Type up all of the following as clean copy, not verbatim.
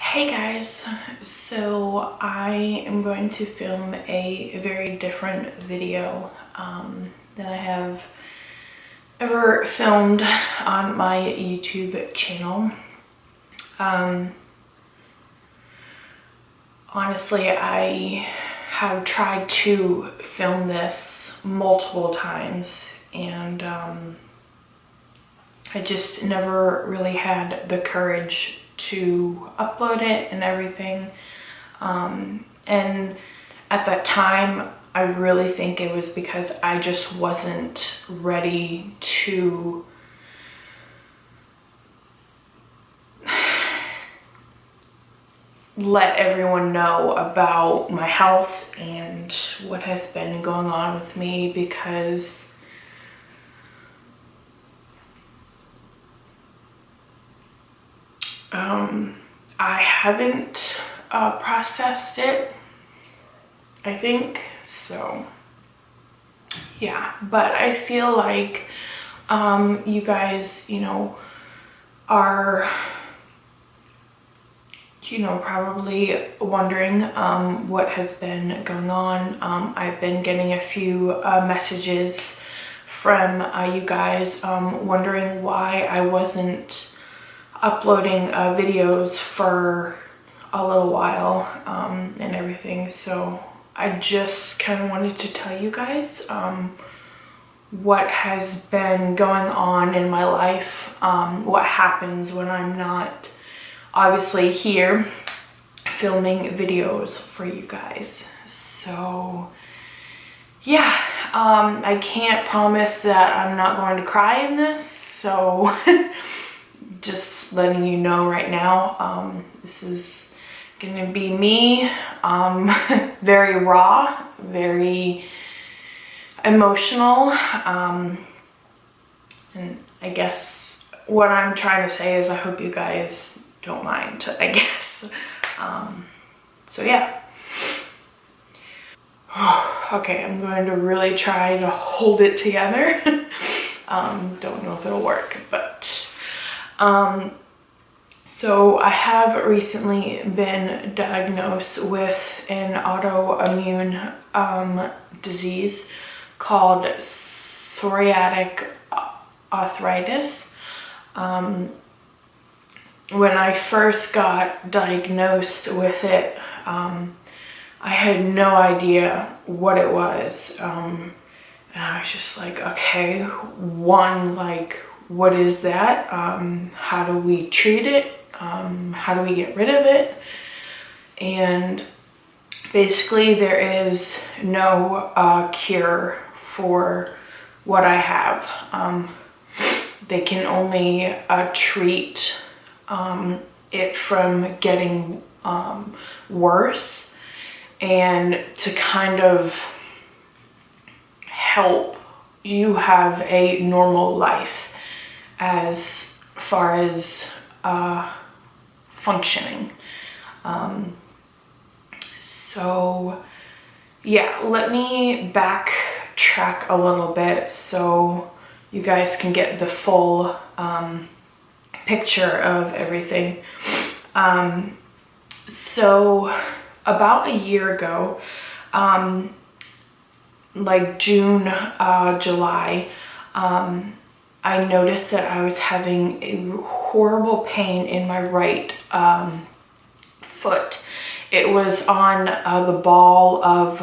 Hey guys, so I am going to film a very different video than I have ever filmed on my YouTube channel. Honestly, I have tried to film this multiple times and I just never really had the courage to upload it and everything. And at that time, I really think it was because I just wasn't ready to let everyone know about my health and what has been going on with me, because I haven't processed it, I think. So yeah, but I feel like you guys, are, probably wondering what has been going on. I've been getting a few messages from you guys wondering why I wasn't uploading videos for a little while and everything. So I just kind of wanted to tell you guys what has been going on in my life, what happens when I'm not obviously here filming videos for you guys. So yeah, I can't promise that I'm not going to cry in this, so just letting you know right now, this is gonna be me, very raw, very emotional, and I guess what I'm trying to say is I hope you guys don't mind, I guess. So yeah. Okay, I'm going to really try to hold it together. Don't know if it'll work, but so I have recently been diagnosed with an autoimmune disease called psoriatic arthritis. When I first got diagnosed with it, I had no idea what it was. And I was just like, okay, what is that? How do we treat it? How do we get rid of it? And basically there is no cure for what I have. They can only treat it from getting worse, and to kind of help you have a normal life as far as functioning. So yeah, let me backtrack a little bit so you guys can get the full picture of everything. So about a year ago, like June, July, I noticed that I was having a horrible pain in my right foot. It was on the ball of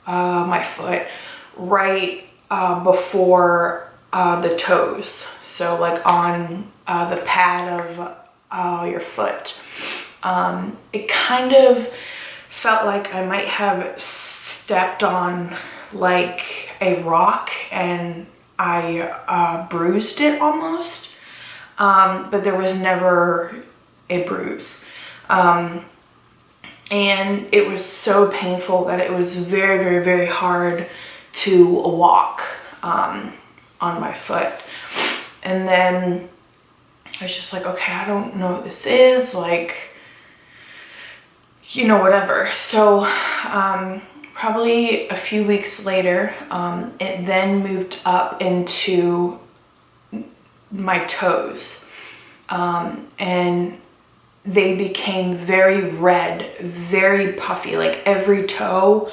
my foot, right before the toes. So like on the pad of your foot. It kind of felt like I might have stepped on like a rock and I bruised it almost, but there was never a bruise. And it was so painful that it was very, very, very hard to walk on my foot. And then I was just like, okay, I don't know what this is, like, whatever. So probably a few weeks later, it then moved up into my toes. And they became very red, very puffy. Like every toe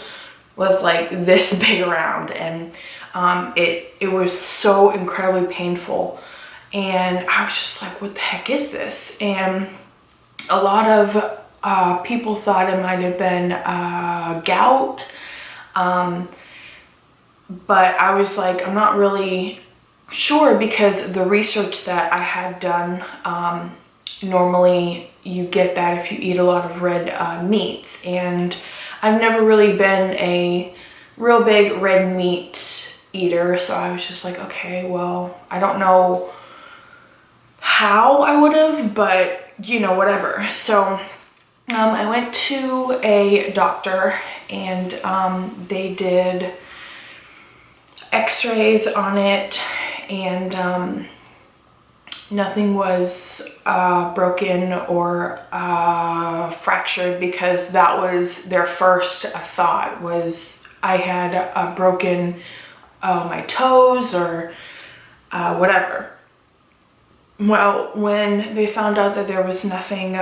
was like this big around, and it was so incredibly painful. And I was just like, what the heck is this? And a lot of people thought it might have been gout. But I was like, I'm not really sure, because the research that I had done, normally you get that if you eat a lot of red meats. And I've never really been a real big red meat eater. So I was just like, okay, well, I don't know how I would have, but you know, whatever. So I went to a doctor, and they did x-rays on it, and nothing was broken or fractured, because that was their first thought, was I had broken my toes or whatever. Well, when they found out that there was nothing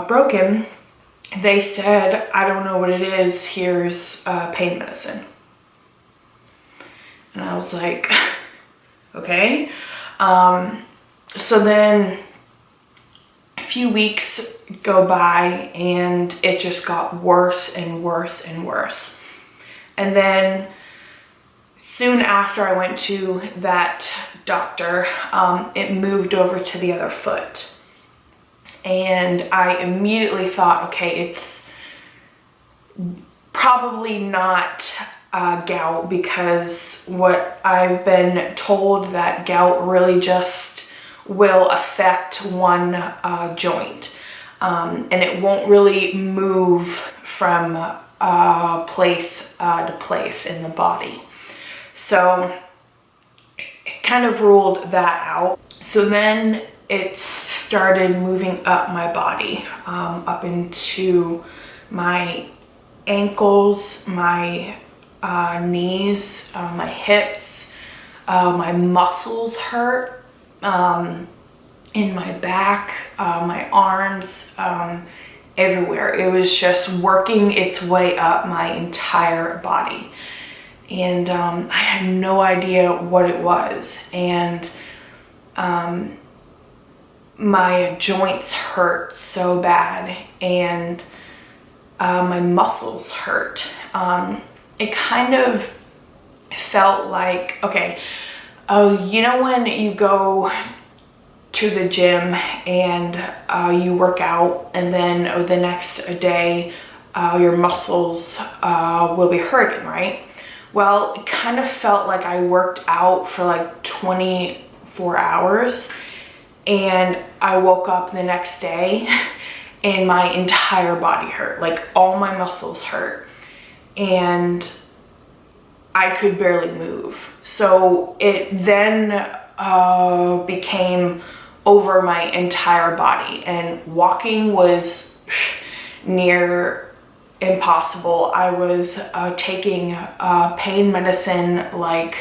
broken, they said, I don't know what it is, here's pain medicine. And I was like, okay. So then a few weeks go by, and it just got worse and worse and worse. And then soon after I went to that doctor, it moved over to the other foot. And I immediately thought, okay, it's probably not gout, because what I've been told, that gout really just will affect one joint, and it won't really move from place to place in the body. So it kind of ruled that out. So then it started moving up my body, up into my ankles, my knees, my hips, my muscles hurt, in my back, my arms, everywhere. It was just working its way up my entire body. And I had no idea what it was. And my joints hurt so bad, and my muscles hurt. It kind of felt like, okay, you know when you go to the gym and you work out, and then the next day your muscles will be hurting, right? Well, it kind of felt like I worked out for like 24 hours, and I woke up the next day and my entire body hurt. Like all my muscles hurt, and I could barely move. So it then became over my entire body, and walking was near impossible. I was taking pain medicine like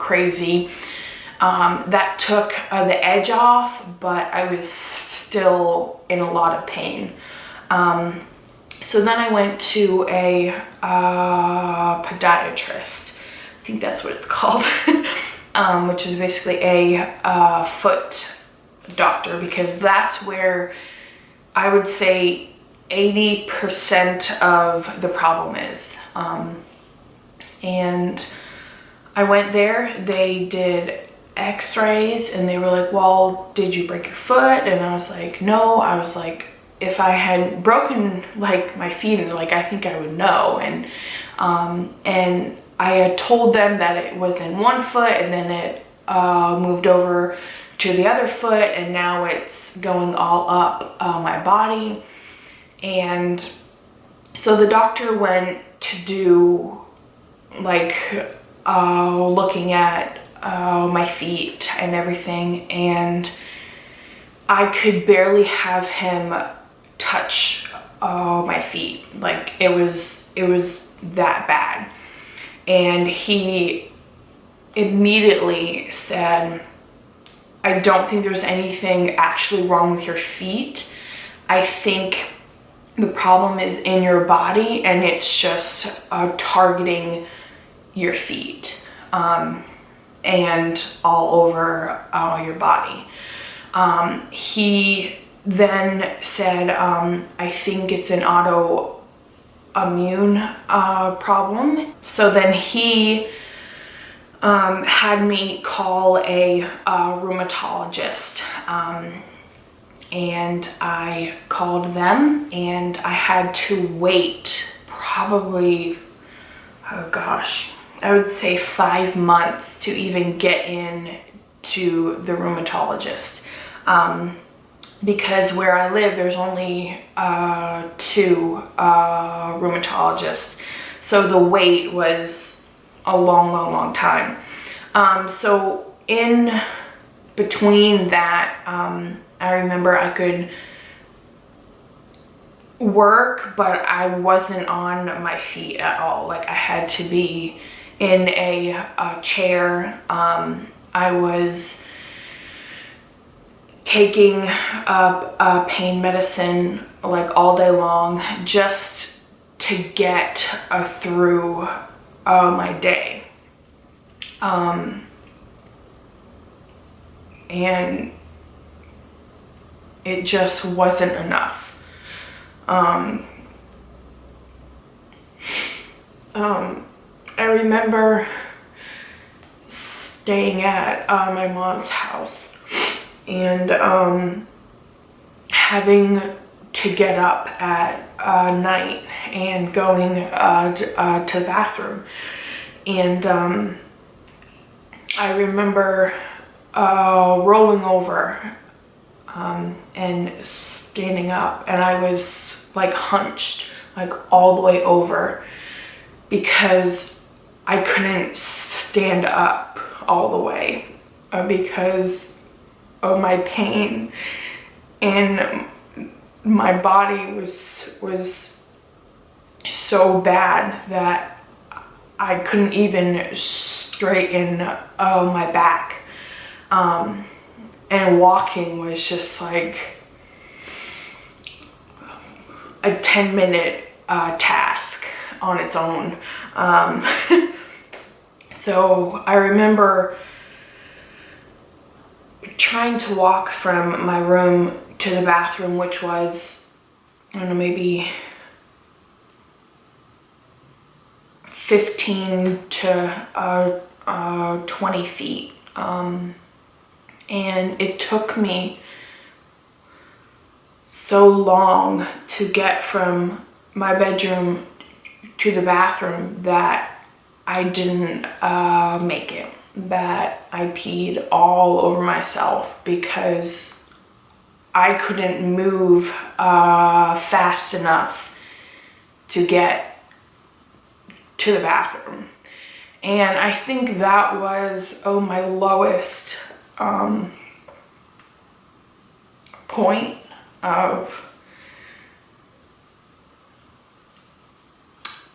crazy. That took the edge off, but I was still in a lot of pain. So then I went to a podiatrist. I think that's what it's called, which is basically a foot doctor, because that's where I would say 80% of the problem is. And I went there, they did x-rays, and they were like, well, did you break your foot? And I was like, no. I was like, if I had broken like my feet, and like I think I would know. And I had told them that it was in one foot, and then it moved over to the other foot, and now it's going all up my body. And so the doctor went to do like looking at my feet and everything, and I could barely have him touch my feet. Like it was that bad. And he immediately said, I don't think there's anything actually wrong with your feet. I think the problem is in your body, and it's just targeting your feet and all over your body. He then said, I think it's an autoimmune problem. So then he had me call a rheumatologist, and I called them, and I had to wait probably, oh gosh, I would say 5 months to even get in to the rheumatologist, because where I live there's only 2 rheumatologists, so the wait was a long time. So in between that, I remember I could work, but I wasn't on my feet at all. Like, I had to be in a chair. I was taking pain medicine like all day long just to get through my day. And it just wasn't enough. I remember staying at my mom's house and having to get up at night and going to the bathroom. And I remember rolling over and standing up, and I was like hunched like all the way over because I couldn't stand up all the way because of my pain, and my body was so bad that I couldn't even straighten my back, and walking was just like a 10-minute task on its own. So I remember trying to walk from my room to the bathroom, which was, I don't know, maybe 15 to 20 feet. And it took me so long to get from my bedroom to the bathroom that I didn't make it, that I peed all over myself because I couldn't move fast enough to get to the bathroom. And I think that was my lowest point of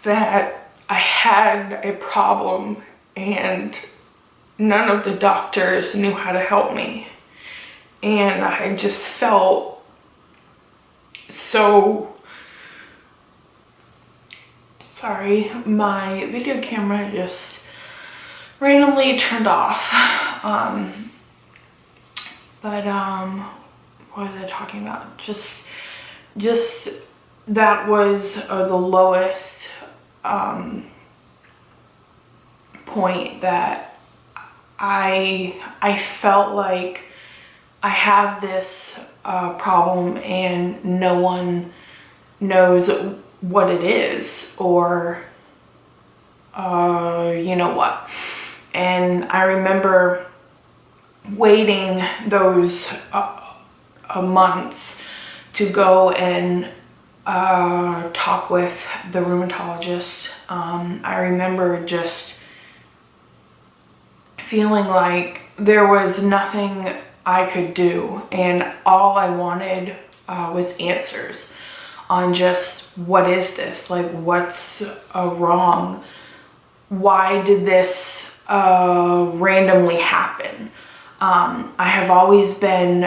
that I had a problem and none of the doctors knew how to help me. And I just felt so sorry. My video camera just randomly turned off. But what was I talking about? Just that was the lowest point that I felt like I have this problem and no one knows what it is, or you know what. And I remember waiting those months to go and talk with the rheumatologist. I remember just feeling like there was nothing I could do, and all I wanted was answers on just what is this, like what's wrong, why did this randomly happen, I have always been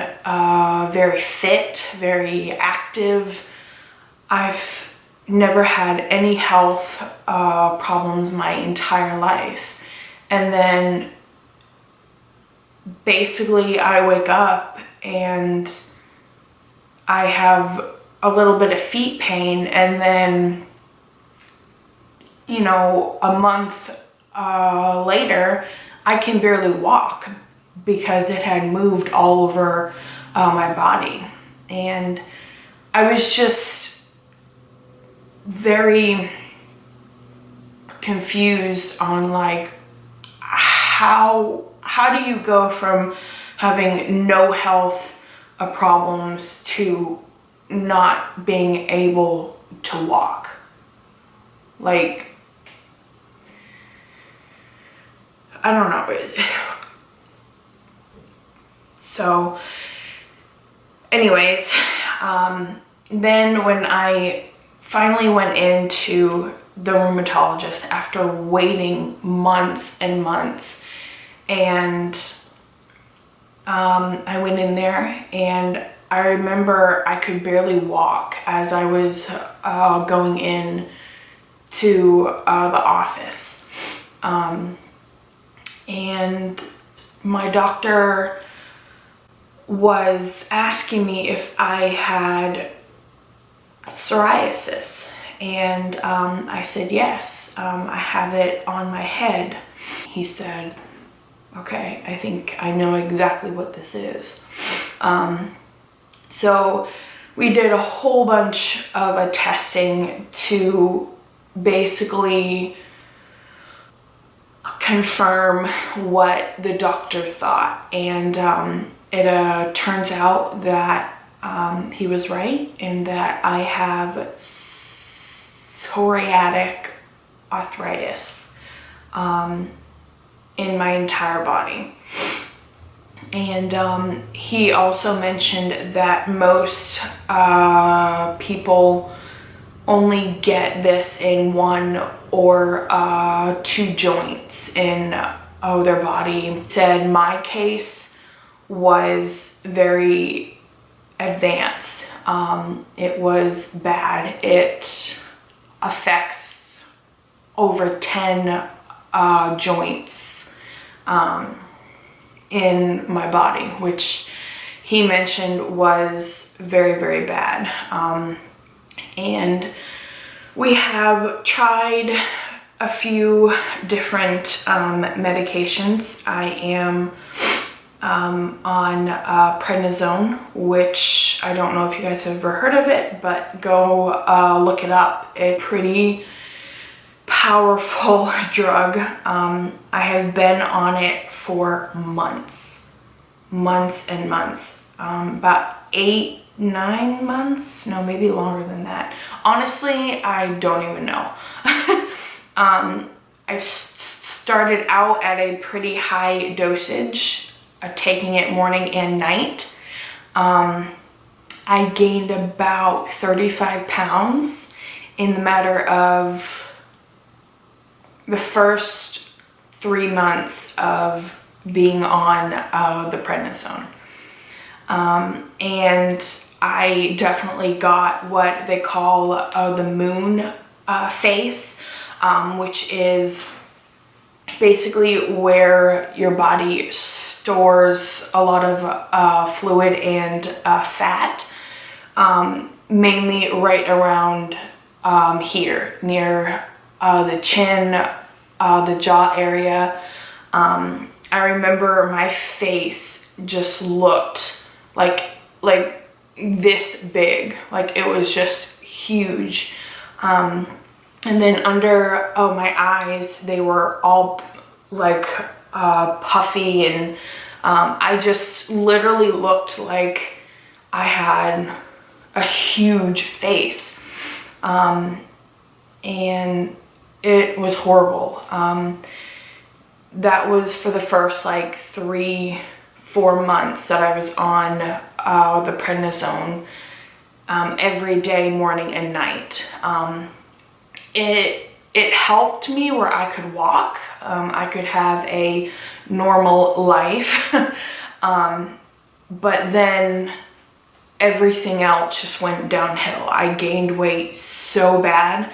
very fit, very active. I've never had any health problems my entire life. And then basically I wake up and I have a little bit of feet pain, and then, you know, a month later, I can barely walk because it had moved all over my body. And I was just very confused on like, how do you go from having no health problems to not being able to walk? Like, I don't know. So anyways, then when I finally went into the rheumatologist after waiting months and months, and I went in there, and I remember I could barely walk as I was going in to the office. And my doctor was asking me if I had psoriasis, and I said yes. I have it on my head. He said, okay, I think I know exactly what this is. So we did a whole bunch of testing to basically confirm what the doctor thought, and it turns out that he was right, and that I have psoriatic arthritis in my entire body. And he also mentioned that most people only get this in one or two joints in their body. He said my case was very advanced. It was bad. It affects over 10 joints in my body, which he mentioned was very, very bad. And we have tried a few different medications. I am on prednisone, which I don't know if you guys have ever heard of it, but go look it up. A pretty powerful drug. I have been on it for months and months, about 8-9 months, no, maybe longer than that. Honestly, I don't even know. I started out at a pretty high dosage, taking it morning and night. I gained about 35 pounds in the matter of the first 3 months of being on the prednisone. And I definitely got what they call the moon face, which is basically where your body stores a lot of fluid and fat, mainly right around here, near the chin, the jaw area. I remember my face just looked like this big, like it was just huge. And then under my eyes, they were all like puffy, and I just literally looked like I had a huge face. And it was horrible. That was for the first like 3-4 months that I was on the prednisone every day, morning and night. It helped me where I could walk. I could have a normal life. But then everything else just went downhill. I gained weight so bad.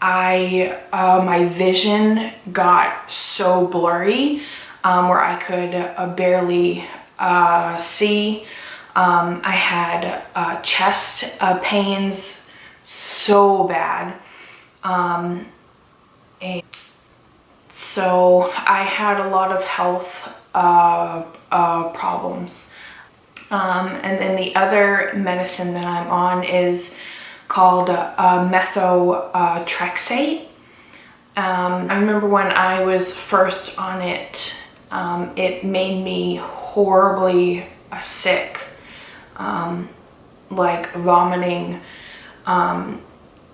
My vision got so blurry, where I could barely see. I had chest pains so bad. And so I had a lot of health problems. And then the other medicine that I'm on is called methotrexate. I remember when I was first on it, it made me horribly sick, like vomiting,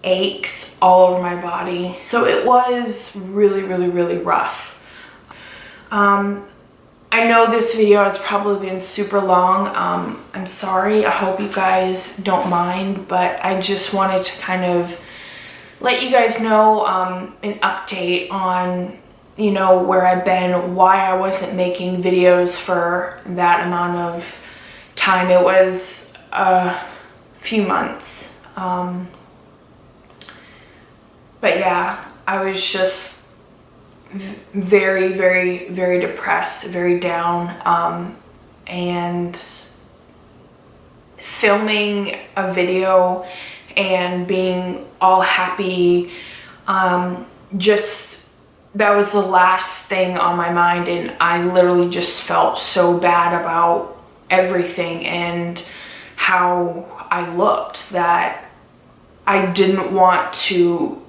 aches all over my body. So it was really, really, really rough. I know this video has probably been super long. I'm sorry. I hope you guys don't mind, but I just wanted to kind of let you guys know an update on, you know, where I've been, why I wasn't making videos for that amount of time. It was a few months. But yeah, I was just very, very, very depressed, very down, and filming a video and being all happy, just that was the last thing on my mind, and I literally just felt so bad about everything and how I looked that I didn't want to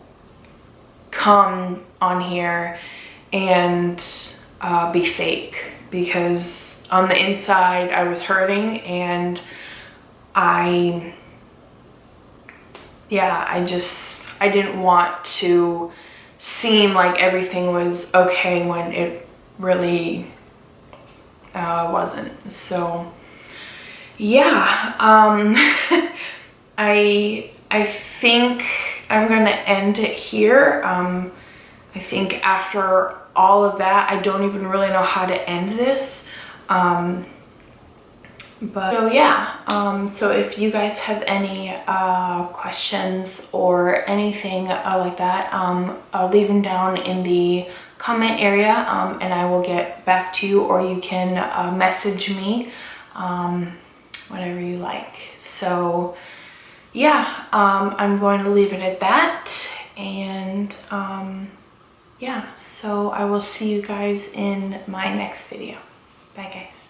come on here and be fake, because on the inside I was hurting, and I didn't want to seem like everything was okay when it really wasn't. So yeah, I think I'm gonna end it here. I think after all of that, I don't even really know how to end this. But so yeah, so if you guys have any questions or anything like that, I'll leave them down in the comment area, and I will get back to you, or you can message me, whatever you like. So yeah, I'm going to leave it at that, and yeah, so I will see you guys in my next video. Bye guys.